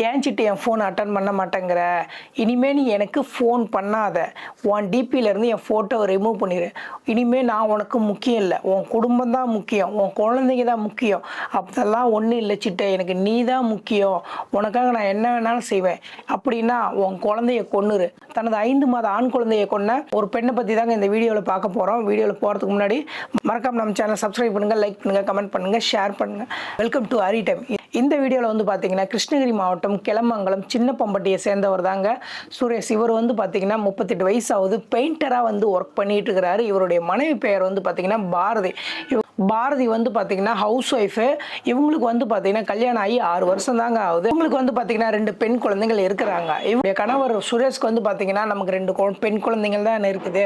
ஏன் சிட்டு என் phone attend பண்ண மாட்டேங்கிற, இனிமே நீ எனக்கு ஃபோன் பண்ணாத, உன் டிபியிலேருந்து என் ஃபோட்டோவை ரிமூவ் பண்ணிடு. இனிமே நான் உனக்கு முக்கியம் இல்லை, உன் குடும்பம் தான் முக்கியம், உன் குழந்தைங்க தான் முக்கியம். அதெல்லாம் ஒன்றும் இல்லை சிட்டு, எனக்கு நீ தான் முக்கியம், உனக்காக நான் என்ன வேணாலும் செய்வேன் அப்படின்னா உன் குழந்தைய கொன்னுரு. தனது 5 மாத ஆண் குழந்தையை கொன்ன ஒரு பெண்ணை பற்றி தாங்க இந்த வீடியோவில் பார்க்க போகிறோம். வீடியோவில் போகிறதுக்கு முன்னாடி மறக்காம நம்ம சேனல் சப்ஸ்கிரைப் பண்ணுங்கள், லைக் பண்ணுங்கள், கமெண்ட் பண்ணுங்கள், ஷேர் பண்ணுங்கள். Welcome to Hari time. இந்த வீடியோவில் வந்து பார்த்தீங்கன்னா கிருஷ்ணகிரி மாவட்டம் கிளமங்கலம் சின்ன பம்பட்டியை சேர்ந்தவர் தாங்க சுரேஷ். இவர் வந்து பார்த்தீங்கன்னா 38 வயசு ஆகுது. பெயிண்டராக வந்து ஒர்க் பண்ணிட்டு இருக்கிறாரு. இவருடைய மனைவி பெயர் வந்து பார்த்தீங்கன்னா பாரதி. பாரதி வந்து பார்த்தீங்கன்னா ஹவுஸ் ஒய்ஃபு. இவங்களுக்கு வந்து பார்த்தீங்கன்னா கல்யாணம் ஆகி 6 வருஷம் தாங்க ஆகுது. இவங்களுக்கு வந்து பார்த்தீங்கன்னா 2 பெண் குழந்தைகள் இருக்கிறாங்க. இவருடைய கணவர் சுரேஷ்க்கு வந்து பார்த்தீங்கன்னா நமக்கு 2 பெண் குழந்தைகள் தான் இருக்குது,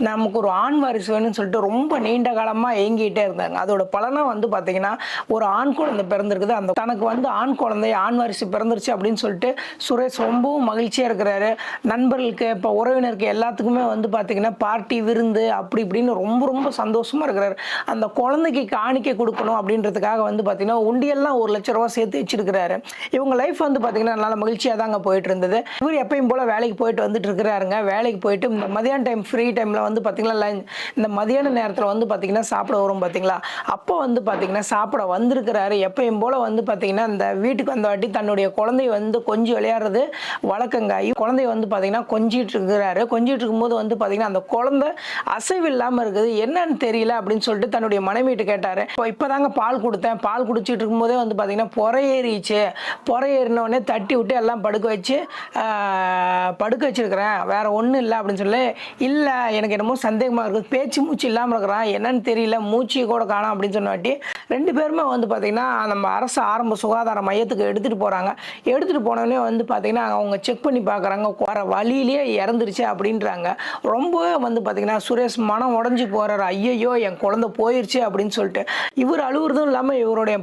நமக்கு ஒரு ஆண் வாரிசு வேணும்னு சொல்லிட்டு ரொம்ப நீண்ட காலமாக ஏங்கிட்டே இருந்தாங்க. அதோட பலனாக வந்து பார்த்தீங்கன்னா ஒரு ஆண் குழந்தை பிறந்திருக்குது. அந்த தனக்கு வந்து ஆண் குழந்தை ஆண் வாரிசு பிறந்துருச்சு அப்படின்னு சொல்லிட்டு சுரேஷ் ரொம்பவும் மகிழ்ச்சியாக இருக்கிறாரு. நண்பர்களுக்கு இப்போ உறவினருக்கு எல்லாத்துக்குமே வந்து பார்த்தீங்கன்னா பார்ட்டி விருந்து அப்படி இப்படின்னு ரொம்ப ரொம்ப சந்தோஷமாக இருக்கிறாரு. அந்த குழந்தைக்கு காணிக்கை கொடுக்கணும் அப்படின்றதுக்காக வந்து பார்த்தீங்கன்னா உண்டியெல்லாம் 1 லட்ச ரூபா சேர்த்து வச்சிருக்கிறாரு. இவங்க லைஃப் வந்து பார்த்தீங்கன்னா நல்ல மகிழ்ச்சியாக தாங்க போயிட்டு இருந்தது. இவர் எப்பயும் போல் வேலைக்கு போயிட்டு வந்துட்டு இருக்கிறாருங்க. வேலைக்கு போயிட்டு இந்த மதியான டைம் ஃப்ரீ டைமில் வந்து பார்த்தீங்கன்னா இந்த மதியான நேரத்தில் வந்து பார்த்தீங்கன்னா சாப்பிட வரும் பார்த்தீங்களா, அப்போ வந்து பார்த்தீங்கன்னா சாப்பிட வந்திருக்கிறாரு. எப்பயும் போல் வந்து பார்த்தீங்கன்னா இந்த வீட்டுக்கு வந்த வாட்டி தன்னுடைய குழந்தைய வந்து கொஞ்சம் விளையாடுறது வழக்கங்க. குழந்தைய வந்து பார்த்தீங்கன்னா கொஞ்சிட்டு இருக்கிறாரு. கொஞ்சிட்டு இருக்கும்போது வந்து பார்த்தீங்கன்னா அந்த குழந்தை அசைவு இல்லாமல் இருக்குது, என்னன்னு தெரியல அப்படின்னு சொல்லிட்டு தன்னுடைய மனைவிட்டு கேட்டார். இப்போதாங்க பால் கொடுத்தேன், பால் குடிச்சிட்டு இருக்கும்போதே வந்து பார்த்தீங்கன்னா பொறை ஏறிச்சு, பொறை ஏறினோடனே தட்டி விட்டு எல்லாம் படுக்க வச்சிருக்கிறேன், வேற ஒன்றும் இல்லை அப்படின்னு சொல்லி, இல்லை எனக்கு என்னமோ சந்தேகமாக இருக்குது, பேச்சு மூச்சு இல்லாமல் இருக்கிறான், என்னன்னு தெரியல, மூச்சு கூட காணோம் அப்படின்னு சொன்னாட்டி 2 பேருமே வந்து பார்த்தீங்கன்னா நம்ம அரசு ஆரம்ப சுகாதார மையத்துக்கு எடுத்துகிட்டு போகிறாங்க. எடுத்துகிட்டு போனோடனே வந்து பார்த்தீங்கன்னா அவங்க செக் பண்ணி பார்க்குறாங்க, வர வழியிலேயே இறந்துருச்சு அப்படின்றாங்க. ரொம்பவே வந்து பார்த்தீங்கன்னா சுரேஷ் மனம் உடஞ்சி போகிறாரு. ஐயையோ என் குழந்தை போயிடுச்சு அப்படின்னு சொல்லிட்டு இவர் அழுவுறதும் இல்லாமல் இவருடைய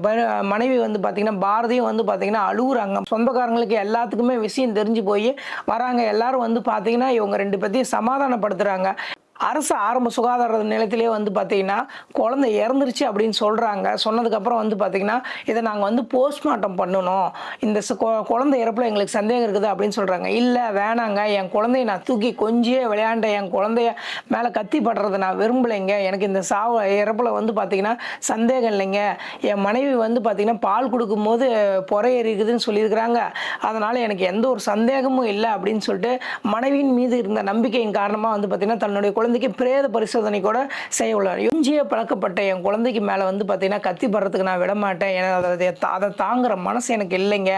மனைவி வந்து பார்த்தீங்கன்னா பாரதியும் வந்து பார்த்தீங்கன்னா அழுகுறாங்க. சொந்தக்காரங்களுக்கு எல்லாத்துக்குமே விஷயம் தெரிஞ்சு போய் வராங்க. எல்லாரும் வந்து பார்த்தீங்கன்னா இவங்க 2 பேத்தையும் சமாதானப்படுத்துகிறாங்க. அரசு ஆரம்ப சுகாதார நிலையத்திலே வந்து பார்த்தீங்கன்னா குழந்தை இறந்துருச்சு அப்படின்னு சொல்கிறாங்க. சொன்னதுக்கப்புறம் வந்து பார்த்தீங்கன்னா இதை நாங்கள் வந்து போஸ்ட்மார்ட்டம் பண்ணணும், இந்த குழந்தை இறப்பில் எங்களுக்கு சந்தேகம் இருக்குது அப்படின்னு சொல்கிறாங்க. இல்லை வேணாங்க, என் குழந்தைய நான் தூக்கி கொஞ்சியே விளையாண்ட என் குழந்தைய மேலே கத்தி படுறதை நான் விரும்பலைங்க, எனக்கு இந்த இறப்பில் வந்து பார்த்தீங்கன்னா சந்தேகம் இல்லைங்க, என் மனைவி வந்து பார்த்தீங்கன்னா பால் கொடுக்கும்போது பொறை இருக்குதுன்னு சொல்லியிருக்கிறாங்க, அதனால் எனக்கு எந்த ஒரு சந்தேகமும் இல்லை அப்படின்னு சொல்லிட்டு மனைவியின் மீது இருந்த நம்பிக்கையின் காரணமாக வந்து பார்த்தீங்கன்னா தன்னுடைய குழந்தைக்கு பிரேத பரிசோதனை கூட செய்ய உள்ளார். எஞ்சிய பழக்கப்பட்ட என் குழந்தைக்கு மேலே வந்து பார்த்தீங்கன்னா கத்தி படுறதுக்கு நான் விட மாட்டேன், அதை தாங்குற மனசு எனக்கு இல்லைங்க,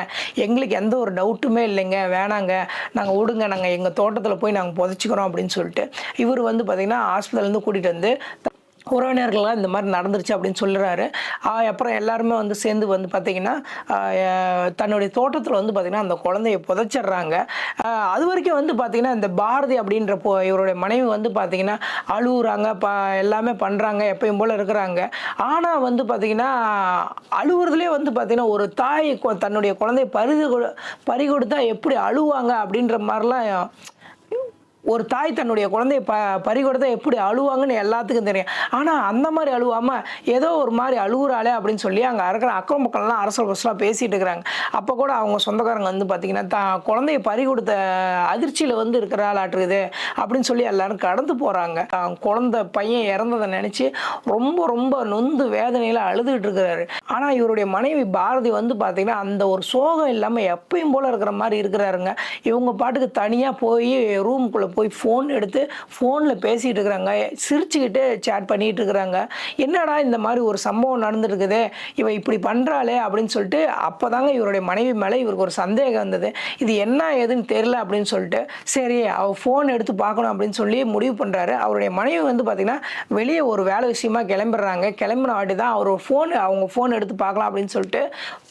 எங்களுக்கு எந்த ஒரு டவுட்டுமே இல்லைங்க, வேணாங்க, நாங்கள் விடுங்க, நாங்கள் எங்கள் தோட்டத்தில் போய் நாங்கள் புதைச்சிக்கிறோம் அப்படின்னு சொல்லிட்டு இவர் வந்து பார்த்தீங்கன்னா ஹாஸ்பிட்டல்லேருந்து கூட்டிகிட்டு வந்து உறவினர்கள்லாம் இந்த மாதிரி நடந்துருச்சு அப்படின்னு சொல்லுறாரு. அப்புறம் எல்லாருமே வந்து சேர்ந்து வந்து பார்த்திங்கன்னா தன்னுடைய தோட்டத்தில் வந்து பார்த்திங்கன்னா அந்த குழந்தைய புதைச்சிட்றாங்க. அது வரைக்கும் வந்து பார்த்திங்கன்னா இந்த பாரதி அப்படின்ற இவருடைய மனைவி வந்து பார்த்திங்கன்னா அழுகுறாங்க, எல்லாமே பண்ணுறாங்க, எப்பயும் போல் இருக்கிறாங்க. ஆனால் வந்து பார்த்திங்கன்னா அழுகுறதுலேயே வந்து பார்த்திங்கன்னா ஒரு தாய் தன்னுடைய குழந்தைய பறி கொடுத்தா எப்படி அழுவாங்க அப்படின்ற மாதிரிலாம், ஒரு தாய் தன்னுடைய குழந்தைய பறிகொடுத்தா எப்படி அழுவாங்கன்னு எல்லாத்துக்கும் தெரியும். ஆனால் அந்த மாதிரி அழுவாமல் ஏதோ ஒரு மாதிரி அழுகுறாளே அப்படின்னு சொல்லி அங்கே இருக்கிற அக்கம் பக்கம்லாம் அரசல் பசலாக பேசிகிட்டு இருக்கிறாங்க. அப்போ கூட அவங்க சொந்தக்காரங்க வந்து பார்த்திங்கன்னா குழந்தைய பறிகொடுத்த அதிர்ச்சியில் வந்து இருக்கிறாளாட்டுருக்குது அப்படின்னு சொல்லி எல்லாரும் கடந்து போகிறாங்க. குழந்தை பையன் இறந்ததை நினச்சி ரொம்ப ரொம்ப நொந்து வேதனையில் அழுதுகிட்டு இருக்கிறாரு. ஆனால் இவருடைய மனைவி பாரதி வந்து பார்த்திங்கன்னா அந்த ஒரு சோகம் இல்லாமல் எப்பயும் போல் இருக்கிற மாதிரி இருக்கிறாருங்க. இவங்க பாட்டுக்கு தனியாக போய் ரூமுக்குள்ளே போய் ஃபோன் எடுத்து ஃபோனில் பேசிகிட்டு இருக்கிறாங்க, சிரிச்சுக்கிட்டு சேட் பண்ணிகிட்டு இருக்கிறாங்க. என்னடா இந்த மாதிரி ஒரு சம்பவம் நடந்துருக்குது, இவ இப்படி பண்ணுறாளே அப்படின்னு சொல்லிட்டு அப்போ தாங்க இவருடைய மனைவி மேலே இவருக்கு ஒரு சந்தேகம் வந்தது. இது என்ன ஏதுன்னு தெரியல அப்படின்னு சொல்லிட்டு சரி அவள் ஃபோன் எடுத்து பார்க்கணும் அப்படின்னு சொல்லி முடிவு பண்ணுறாரு. அவருடைய மனைவி வந்து பார்த்திங்கன்னா வெளியே ஒரு வேலை விஷயமா கிளம்பிடுறாங்க. கிளம்பின வாட்டி தான் அவர் அவங்க ஃபோன் எடுத்து பார்க்கலாம் அப்படின்னு சொல்லிட்டு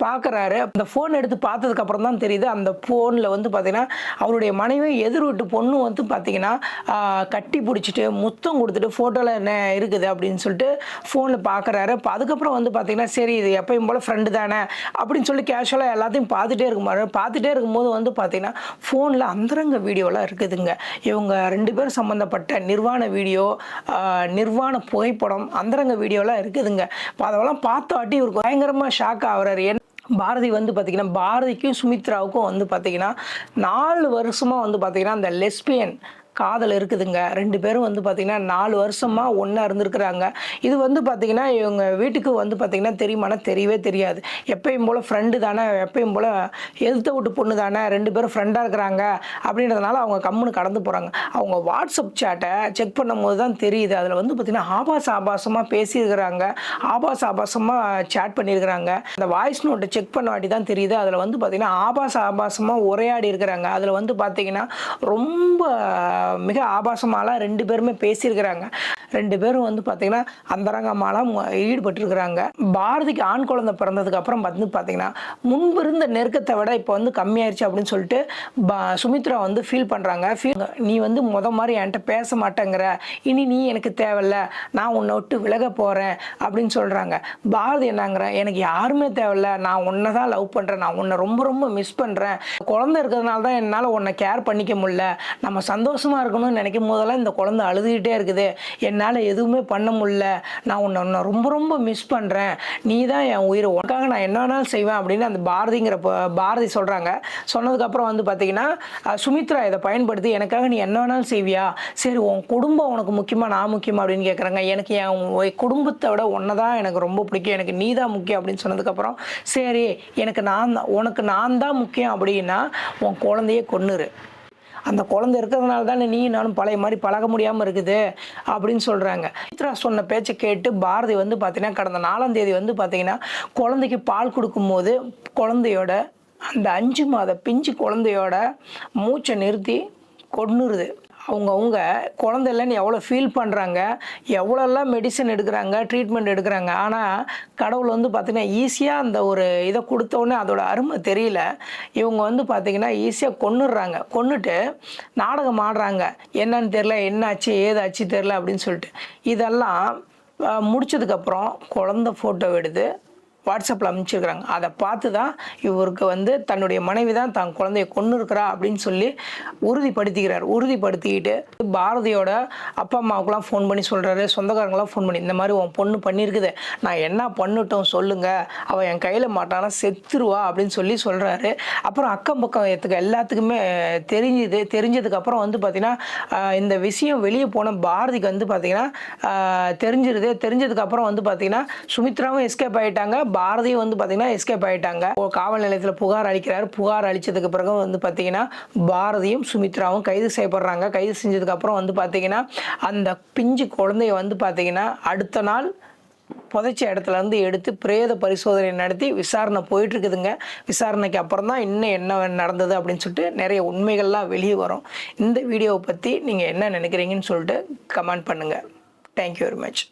பார்க்குறாரு. அந்த ஃபோன் எடுத்து பார்த்ததுக்கப்புறம் தான் தெரியுது அந்த ஃபோனில் வந்து பார்த்திங்கன்னா அவருடைய மனைவி எதிர் வீட்டு பொண்ணு வந்து பார்த்தீங்கன்னா கட்டி பிடிச்சிட்டு முத்தம் கொடுத்துட்டு ஃபோட்டோவில் என்ன இருக்குது அப்படின்னு சொல்லிட்டு ஃபோனில் பார்க்குறாரு. அதுக்கப்புறம் வந்து பார்த்தீங்கன்னா சரி இது எப்பயும் போல் ஃப்ரெண்டு தானே அப்படின்னு சொல்லி கேஷுவலாக எல்லாத்தையும் பார்த்துட்டே இருக்கும்போது வந்து பார்த்தீங்கன்னா ஃபோனில் அந்தரங்க வீடியோலாம் இருக்குதுங்க. இவங்க 2 பேரும் சம்மந்தப்பட்ட நிர்வாண வீடியோ, நிர்வாண புகைப்படம், அந்தரங்க வீடியோலாம் இருக்குதுங்க. அதெல்லாம் பார்த்தாட்டி இவருக்கு பயங்கரமாக ஷாக் ஆகுறாரு. பாரதி வந்து பார்த்தீங்கன்னா, பாரதிக்கும் சுமித்ராவுக்கும் வந்து பார்த்தீங்கன்னா, 4 வருஷமா வந்து பார்த்தீங்கன்னா, அந்த லெஸ்பியன் காதல் இருக்குதுங்க. 2 பேரும் வந்து பார்த்தீங்கன்னா, 4 வருஷமா ஒண்ணா இருந்திருக்கிறாங்க. இது வந்து பார்த்தீங்கன்னா, இவங்க வீட்டுக்கு வந்து பார்த்தீங்கன்னா தெரியுமான்னா, தெரியவே தெரியாது. எப்பயும் போல ஃப்ரெண்டு தானே, எப்பயும் போல எதிர்த்த வீட்டு பொண்ணு தானே, 2 பேரும் ஃப்ரெண்டா இருக்கிறாங்க அப்படின்றதுனால அவங்க கம்முனு கடந்து போறாங்க. அவங்க வாட்ஸ்அப் சேட்ட செக் பண்ணும்போது தான் தெரியுது. அதில வந்து பார்த்தீங்கன்னா, ஆபாசமா பேசியிருக்கிறாங்க. ஆபாசமா சேட் பண்ணியிருக்கிறாங்க. அந்த வாய்ஸ் நோட்ட செக் பண்ண வாட்டி தான் தெரியுது. அதில வந்து பார்த்தீங்கன்னா, ஆபாசமா உரையாடி இருக்கிறாங்க. அதில வந்து பார்த்தீங்கன்னா, ரொம்ப மிக ஆபாசமாலாம் 2 பேருமே பேசியிருக்கிறாங்க. 2 பேரும் வந்து பார்த்தீங்கன்னா, அந்தரங்கமாலாம் ஈடுபட்டிருக்கிறாங்க. பாரதிக்கு ஆண் குழந்தை பிறந்ததுக்கு அப்புறம் வந்து பார்த்தீங்கன்னா, முன்பு இருந்த நெருக்கத்த விட இப்போ வந்து கம்மியாயிருச்சு அப்படின்னு சொல்லிட்டு சுமித்ரா வந்து ஃபீல் பண்றாங்க. நீ வந்து மாரி என்ட்ட பேச மாட்டேங்கிற. இனி நீ எனக்கு தேவையில்ல. நான் உன்னை விட்டு விலக போறேன் அப்படின்னு சொல்றாங்க. பாரதி என்னங்கிறான், எனக்கு யாருமே தேவையில்ல. நான் உன்னை தான் லவ் பண்றேன். நான் உன்னை ரொம்ப மிஸ் பண்றேன். குழந்தை இருக்கிறதுனால தான் என்னால உன்னை கேர் பண்ணிக்க முடியல. நம்ம சந்தோஷமா இருக்கணும்னு நினைக்கும் போதெல்லாம் இந்த குழந்தை அழுதுகிட்டே இருக்குது. என்னால் எதுவுமே பண்ண முடியல. நான் உன்னை ரொம்ப மிஸ் பண்ணுறேன். நீ தான் என் உயிர். உனக்காக நான் என்ன வேணாலும் செய்வேன் அப்படின்னு அந்த பாரதி சொல்கிறாங்க. சொன்னதுக்கப்புறம் வந்து பார்த்தீங்கன்னா, சுமித்ரா இதை பயன்படுத்தி எனக்காக நீ என்ன வேணாலும் செய்வியா? சரி உன் குடும்பம் உனக்கு முக்கியமா நான் முக்கியமா அப்படின்னு கேட்குறாங்க. எனக்கு என் குடும்பத்தை விட உன்னை தான் எனக்கு ரொம்ப பிடிக்கும். எனக்கு நீ தான் முக்கியம் அப்படின்னு சொன்னதுக்கப்புறம், சரி உனக்கு நான் தான் முக்கியம் அப்படின்னா உன் குழந்தையே கொன்னுரு. அந்த குழந்தை இருக்கிறதுனால தானே நீ நானும் பழைய மாதிரி பழக முடியாமல் இருக்குது அப்படின்னு சொல்கிறாங்க. சுமித்ரா சொன்ன பேச்சை கேட்டு பாரதி வந்து பார்த்தீங்கன்னா, கடந்த 4ஆம் தேதி வந்து பார்த்தீங்கன்னா, குழந்தைக்கு பால் கொடுக்கும்போது குழந்தையோட அந்த 5 மாத பிஞ்சு குழந்தையோட மூச்சை நிறுத்தி கொன்னுருது. அவங்க குழந்தை இல்லைன்னு எவ்வளோ ஃபீல் பண்ணுறாங்க, எவ்வளோலாம் மெடிசன் எடுக்கிறாங்க, ட்ரீட்மெண்ட் எடுக்கிறாங்க. ஆனால் கடவுள் வந்து பார்த்திங்கன்னா, ஈஸியாக அந்த ஒரு இதை கொடுத்தோடனே அதோட அருமை தெரியல. இவங்க வந்து பார்த்திங்கன்னா ஈஸியாக கொன்னுடுறாங்க. கொன்னுட்டு நாடகம் ஆடுறாங்க. என்னன்னு தெரில, என்னாச்சு ஏதாச்சு தெரில அப்படின்னு சொல்லிட்டு. இதெல்லாம் முடிச்சதுக்கப்புறம் குழந்தை ஃபோட்டோ எடுத்து வாட்ஸ்அப்பில் அனுப்பிச்சிருக்கிறாங்க. அதை பார்த்து தான் இவருக்கு வந்து தன்னுடைய மனைவி தான் தான் குழந்தைய கொன்று இருக்கிறா அப்படின்னு சொல்லி உறுதிப்படுத்திக்கிட்டு பாரதியோட அப்பா அம்மாவுக்குலாம் ஃபோன் பண்ணி சொல்கிறாரு, சொந்தக்காரங்களாம் ஃபோன் பண்ணி, இந்த மாதிரி உன் பொண்ணு பண்ணியிருக்குது, நான் என்ன பண்ணட்டும் சொல்லுங்கள், அவள் என் கையில் மாட்டானா செத்துருவா அப்படின்னு சொல்கிறாரு. அப்புறம் அக்கம் பக்கம் எல்லாத்துக்குமே தெரிஞ்சதுக்கப்புறம் வந்து பார்த்திங்கன்னா, இந்த விஷயம் வெளியே போன பாரதிக்கு வந்து பார்த்திங்கன்னா தெரிஞ்சதுக்கப்புறம் வந்து பார்த்திங்கன்னா, சுமித்ராவும் எஸ்கேப் ஆகிட்டாங்க. பாரதியும் வந்து பார்த்தீங்கன்னா எஸ்கேப் ஆகிட்டாங்க. காவல் நிலையத்தில் புகார் அளிக்கிறார். புகார் அளித்ததுக்கு பிறகு வந்து பார்த்தீங்கன்னா, பாரதியும் சுமித்ராவும் கைது செய்யப்படுறாங்க. கைது செஞ்சதுக்கப்புறம் வந்து பார்த்தீங்கன்னா, அந்த பிஞ்சு குழந்தைய வந்து பார்த்தீங்கன்னா, அடுத்த நாள் புதைச்ச இடத்துல இருந்து எடுத்து பிரேத பரிசோதனை நடத்தி விசாரணை போயிட்டு இருக்குதுங்க. விசாரணைக்கு அப்புறம் தான் இன்னும் என்ன நடந்தது அப்படின்னு சொல்லிட்டு நிறைய உண்மைகள்லாம் வெளியே வரும். இந்த வீடியோவை பற்றி நீங்கள் என்ன நினைக்கிறீங்கன்னு சொல்லிட்டு கமெண்ட் பண்ணுங்கள். Thank you very much.